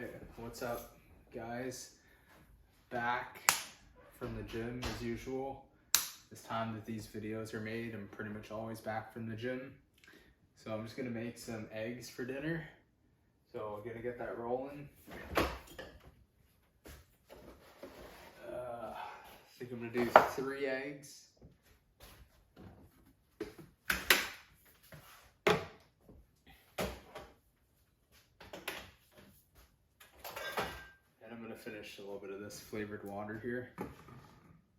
Alright, what's up guys? Back from the gym as usual. This time that these videos are made, I'm pretty much always back from the gym. So I'm just gonna make some eggs for dinner. So I'm gonna get that rolling. I think I'm gonna do 3 eggs. Finish a little bit of this flavored water here.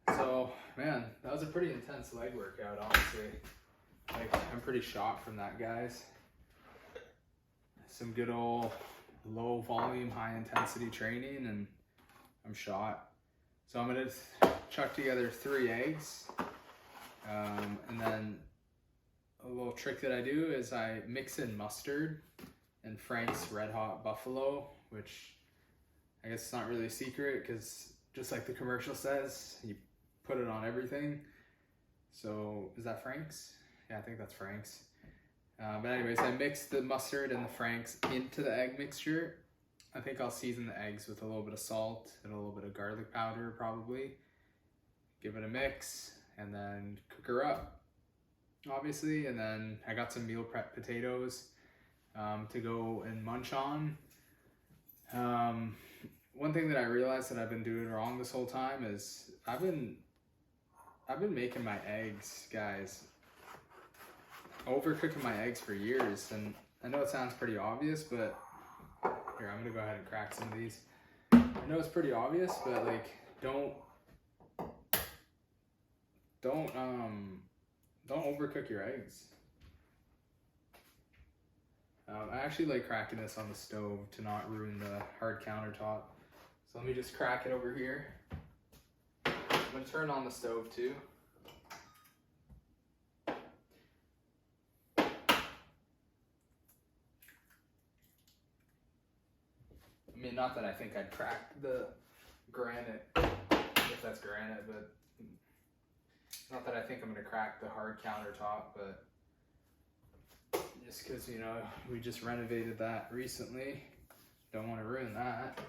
So man, that was a pretty intense leg workout, honestly. Like, I'm pretty shocked from that, guys. Some good old low volume, high intensity training, and I'm shot. So I'm gonna chuck together 3 eggs, and then a little trick that I do is I mix in mustard and Frank's Red Hot Buffalo, which I guess it's not really a secret because just like the commercial says, you put it on everything. So is that Frank's? Yeah, I think that's Frank's. But anyways, I mix the mustard and the Frank's into the egg mixture. I think I'll season the eggs with a little bit of salt and a little bit of garlic powder probably. Give it a mix and then cook her up, obviously. And then I got some meal prep potatoes to go and munch on. One thing that I realized that I've been doing wrong this whole time is I've been making my eggs, guys, overcooking my eggs for years, and I know it sounds pretty obvious, but here, I'm gonna go ahead and crack some of these. I know it's pretty obvious, but like, don't overcook your eggs. I actually like cracking this on the stove to not ruin the hard countertop. So let me just crack it over here. I'm gonna turn on the stove too. I mean, not that I think I'd crack the granite, if that's granite, but not that I think I'm gonna crack the hard countertop, but just because, you know, we just renovated that recently. Don't want to ruin that.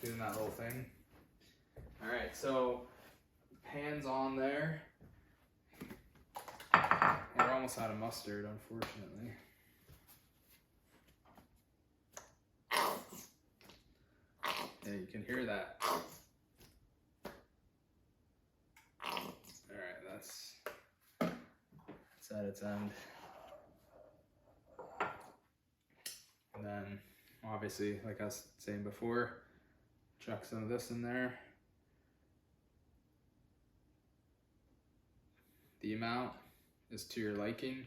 Doing that little thing. Alright, so pan's on there. And we're almost out of mustard, unfortunately. Yeah, you can hear that. Alright, that's at its end. And then obviously, like I was saying before, chuck some of this in there. The amount is to your liking,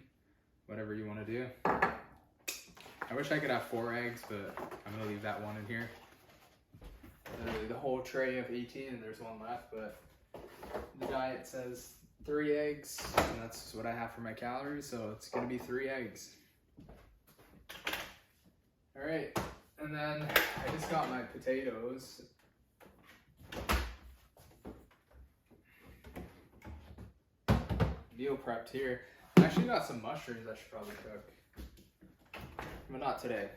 whatever you want to do. I wish I could have 4 eggs, but I'm gonna leave that one in here. Literally the whole tray of 18 and there's one left, but the diet says 3 eggs, and that's what I have for my calories, so it's gonna be 3 eggs. All right, and then I just got my potatoes. Meal prepped here. I actually got some mushrooms I should probably cook, but not today.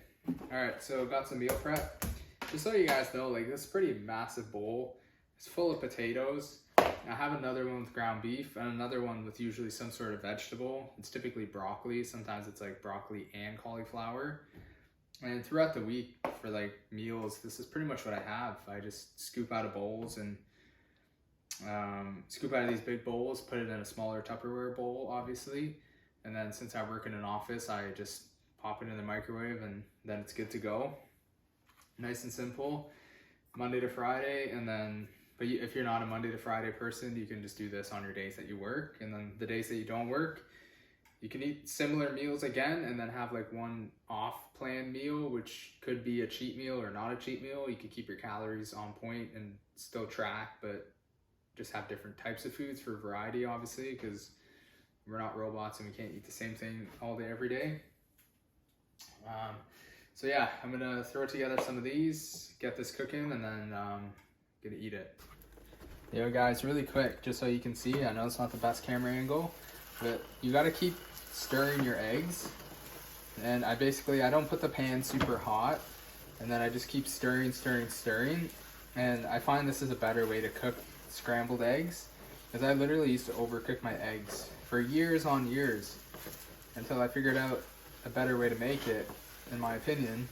All right, so got some meal prep. Just so you guys know, like, this is a pretty massive bowl. It's full of potatoes. I have another one with ground beef and another one with usually some sort of vegetable. It's typically broccoli. Sometimes it's like broccoli and cauliflower. And throughout the week for like meals, this is pretty much what I have. I just scoop out of bowls and scoop out of these big bowls, put it in a smaller Tupperware bowl, obviously. And then since I work in an office, I just pop it in the microwave and then it's good to go. Nice and simple, Monday to Friday, and then but if you're not a Monday to Friday person, you can just do this on your days that you work. And then the days that you don't work, you can eat similar meals again and then have like one off-plan meal, which could be a cheat meal or not a cheat meal. You can keep your calories on point and still track, but just have different types of foods for variety, obviously, because we're not robots and we can't eat the same thing all day, every day. So yeah, I'm gonna throw together some of these, get this cooking, and then gonna eat it. Yo guys, really quick, just so you can see, I know it's not the best camera angle, but you gotta keep stirring your eggs And I don't put the pan super hot, and then I just keep stirring. And I find this is a better way to cook scrambled eggs, because I literally used to overcook my eggs for years on years until I figured out a better way to make it, in my opinion,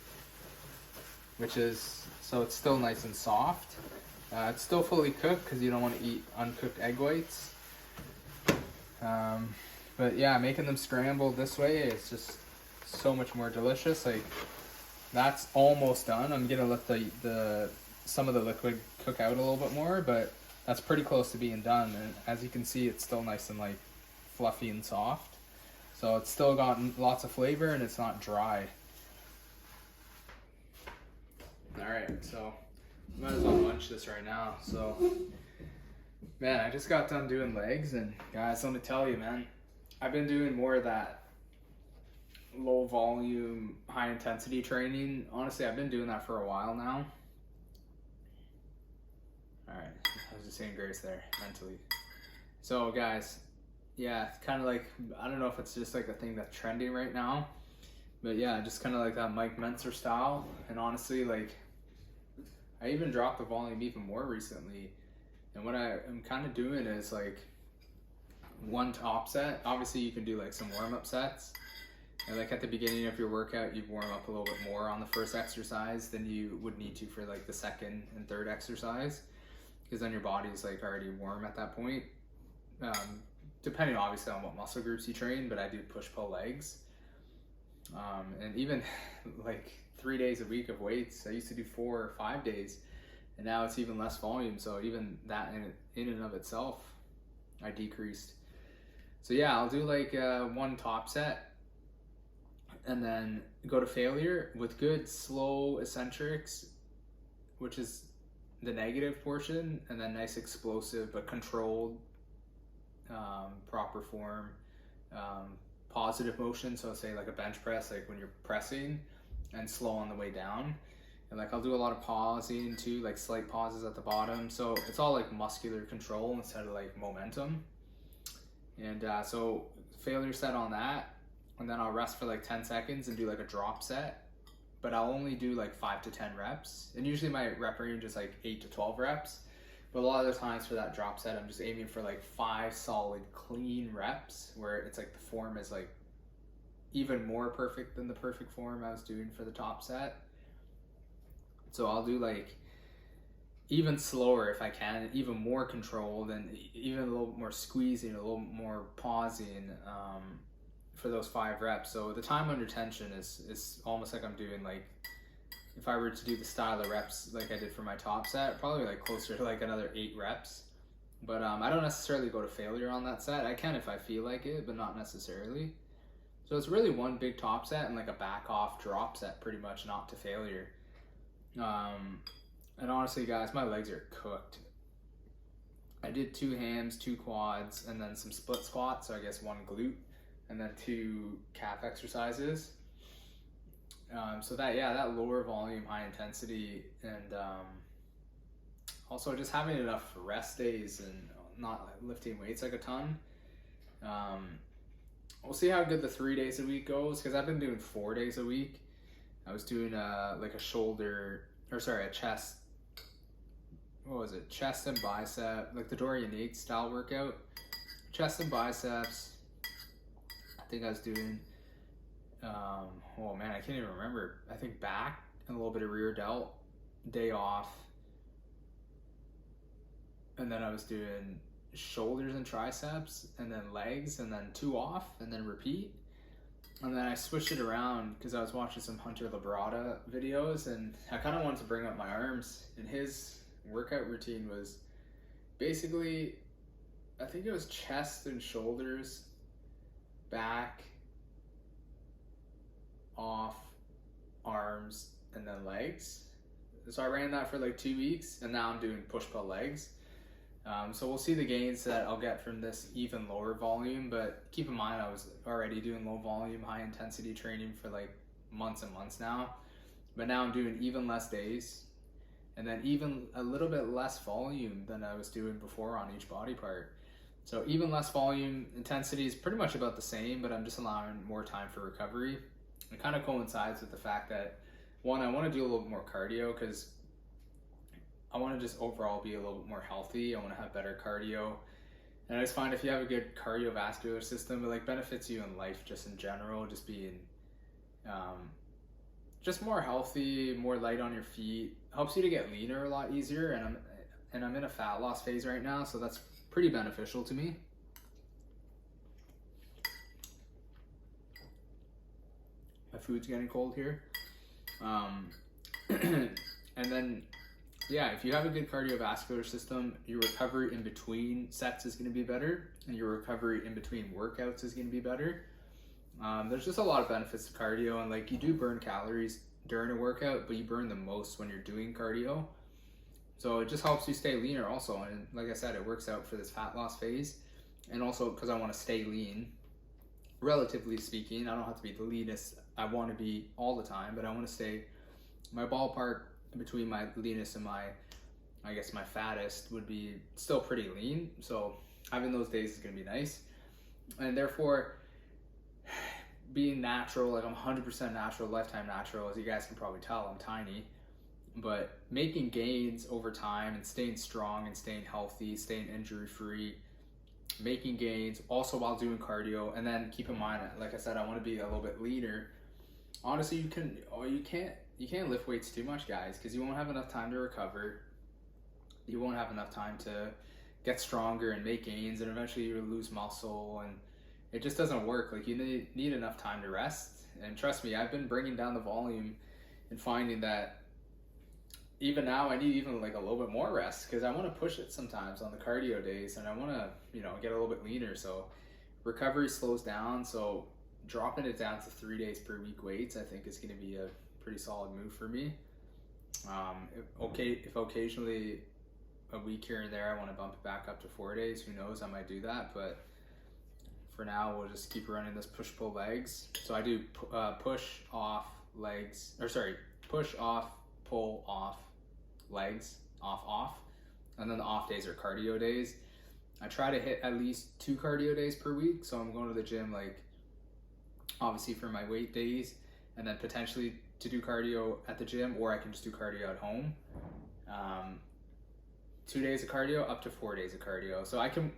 which is so it's still nice and soft. It's still fully cooked because you don't want to eat uncooked egg whites. But yeah, making them scrambled this way, it's just so much more delicious. Like, that's almost done. I'm gonna let the some of the liquid cook out a little bit more, but that's pretty close to being done. And as you can see, it's still nice and like fluffy and soft. So it's still got lots of flavor and it's not dry. All right, so might as well munch this right now. So, man, I just got done doing legs, and guys, let me tell you, man, I've been doing more of that low volume, high intensity training. Honestly, I've been doing that for a while now. All right, I was just saying grace there mentally. So, guys, yeah, kind of like, I don't know if it's just like a thing that's trending right now, but yeah, just kind of like that Mike Mentzer style. And honestly, like, I even dropped the volume even more recently. And what I am kind of doing is like one top set. Obviously, you can do like some warm-up sets. And like at the beginning of your workout, you'd warm up a little bit more on the first exercise than you would need to for like the second and third exercise, because then your body's like already warm at that point. Depending obviously on what muscle groups you train, but I do push-pull legs. And even like 3 days a week of weights. I used to do 4 or 5 days, and now it's even less volume. So even that in and of itself, I decreased. So yeah, I'll do like one top set, and then go to failure with good slow eccentrics, which is the negative portion, and then nice explosive but controlled, proper form, positive motion. So say like a bench press, like when you're pressing, and slow on the way down. And like I'll do a lot of pausing too, like slight pauses at the bottom. So it's all like muscular control instead of like momentum. And so failure set on that, and then I'll rest for like 10 seconds and do like a drop set, but I'll only do like 5 to 10 reps. And usually my rep range is like 8 to 12 reps. But a lot of the times for that drop set, I'm just aiming for like 5 solid clean reps where it's like the form is like even more perfect than the perfect form I was doing for the top set. So I'll do like even slower if I can, even more controlled, and even a little more squeezing, a little more pausing for those 5 reps. So the time under tension is almost like I'm doing like, if I were to do the style of reps like I did for my top set, probably like closer to like another 8 reps. But I don't necessarily go to failure on that set. I can if I feel like it, but not necessarily. So it's really one big top set and like a back off drop set, pretty much, not to failure. And honestly, guys, my legs are cooked. I did 2 hams, 2 quads, and then some split squats. So I guess 1 glute, and then 2 calf exercises. So that, yeah, that lower volume, high intensity, and also just having enough rest days and not lifting weights like a ton. We'll see how good the 3 days a week goes, because I've been doing 4 days a week. I was doing like a chest, what was it? Chest and bicep, like the Dorian Yates style workout. Chest and biceps. I think I was doing, oh man, I can't even remember. I think back and a little bit of rear delt, day off. And then I was doing shoulders and triceps, and then legs, and then 2 off, and then repeat. And then I switched it around because I was watching some Hunter Labrada videos, and I kind of wanted to bring up my arms. And his workout routine was basically, I think it was chest and shoulders, back, off, arms, and then legs. So I ran that for like 2 weeks, and now I'm doing push-pull legs. So we'll see the gains that I'll get from this even lower volume, but keep in mind I was already doing low volume, high intensity training for like months and months now, but now I'm doing even less days, and then even a little bit less volume than I was doing before on each body part. So even less volume, intensity is pretty much about the same, but I'm just allowing more time for recovery. it kind of coincides with the fact that, one, I want to do a little bit more cardio because I want to just overall be a little bit more healthy. I want to have better cardio. And I just find if you have a good cardiovascular system, it like benefits you in life just in general, just being just more healthy, more light on your feet, helps you to get leaner a lot easier. And I'm in a fat loss phase right now, so that's pretty beneficial to me. My food's getting cold here. And then, yeah, if you have a good cardiovascular system, your recovery in between sets is going to be better, and your recovery in between workouts is going to be better. There's just a lot of benefits to cardio, and like you do burn calories during a workout, but you burn the most when you're doing cardio. So it just helps you stay leaner also. And like I said, it works out for this fat loss phase. And also because I want to stay lean, relatively speaking. I don't have to be the leanest I want to be all the time, but I want to stay my ballpark between my leanest and my, I guess my fattest would be still pretty lean. So having those days is going to be nice. And therefore, being natural, like I'm 100% natural, lifetime natural, as you guys can probably tell, I'm tiny. But making gains over time and staying strong and staying healthy, staying injury free, making gains also while doing cardio. And then keep in mind, like I said, I want to be a little bit leaner. Honestly, you can't lift weights too much, guys, because you won't have enough time to recover. You won't have enough time to get stronger and make gains, and eventually you lose muscle, and it just doesn't work. Like, you need enough time to rest. And trust me, I've been bringing down the volume and finding that even now I need even like a little bit more rest, because I want to push it sometimes on the cardio days, and I want to, get a little bit leaner. So recovery slows down. So dropping it down to 3 days per week weights, I think is going to be a pretty solid move for me. If occasionally a week here and there I want to bump it back up to 4 days, who knows, I might do that. But for now, we'll just keep running this push-pull legs. So I do push off legs, push off, pull off, legs, off, and then the off days are cardio days. I try to hit at least 2 cardio days per week, so I'm going to the gym, like, obviously for my weight days, and then potentially to do cardio at the gym, or I can just do cardio at home. 2 days of cardio up to 4 days of cardio. So I can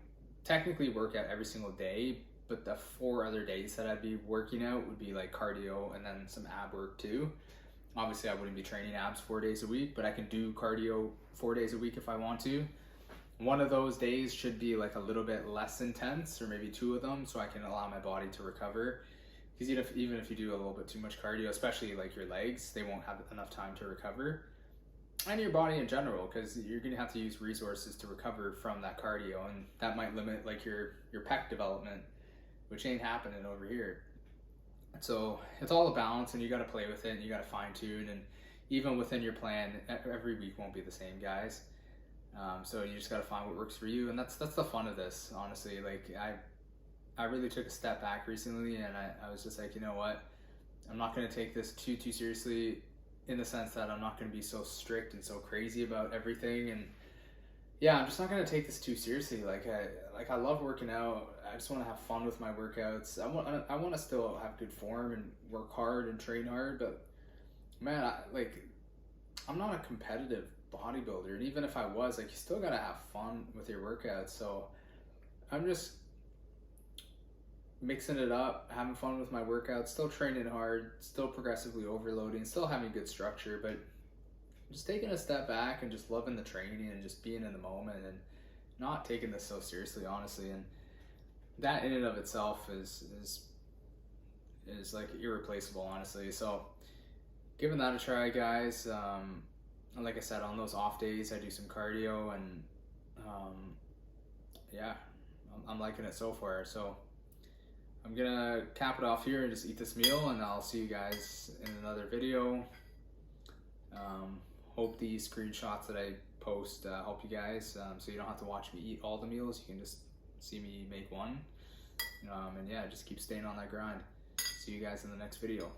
technically work out every single day, but the 4 other days that I'd be working out would be like cardio and then some ab work too. Obviously, I wouldn't be training abs 4 days a week, but I can do cardio 4 days a week if I want to. One of those days should be like a little bit less intense, or maybe 2 of them, so I can allow my body to recover. Because even if you do a little bit too much cardio, especially like your legs, they won't have enough time to recover. And your body in general, because you're going to have to use resources to recover from that cardio, and that might limit like your pec development, which ain't happening over here. So it's all a balance, and you got to play with it, and you got to fine tune, and even within your plan, every week won't be the same, guys. So you just got to find what works for you, and that's the fun of this, honestly. Like I really took a step back recently, and I was just like, you know what, I'm not going to take this too seriously, in the sense that I'm not going to be so strict and so crazy about everything. And yeah, I'm just not going to take this too seriously. I love working out. I just want to have fun with my workouts. I want to still have good form and work hard and train hard, but man, I'm not a competitive bodybuilder, and even if I was, like, you still got to have fun with your workouts. So I'm just mixing it up, having fun with my workouts, still training hard, still progressively overloading, still having good structure, but just taking a step back and just loving the training and just being in the moment and not taking this so seriously, honestly. And that in and of itself is like irreplaceable, honestly. So giving that a try, guys. And like I said, on those off days I do some cardio, and yeah, I'm liking it so far. So I'm gonna cap it off here and just eat this meal, and I'll see you guys in another video. Hope these screenshots that I post help you guys, so you don't have to watch me eat all the meals. You can just see me make one. And yeah, just keep staying on that grind. See you guys in the next video.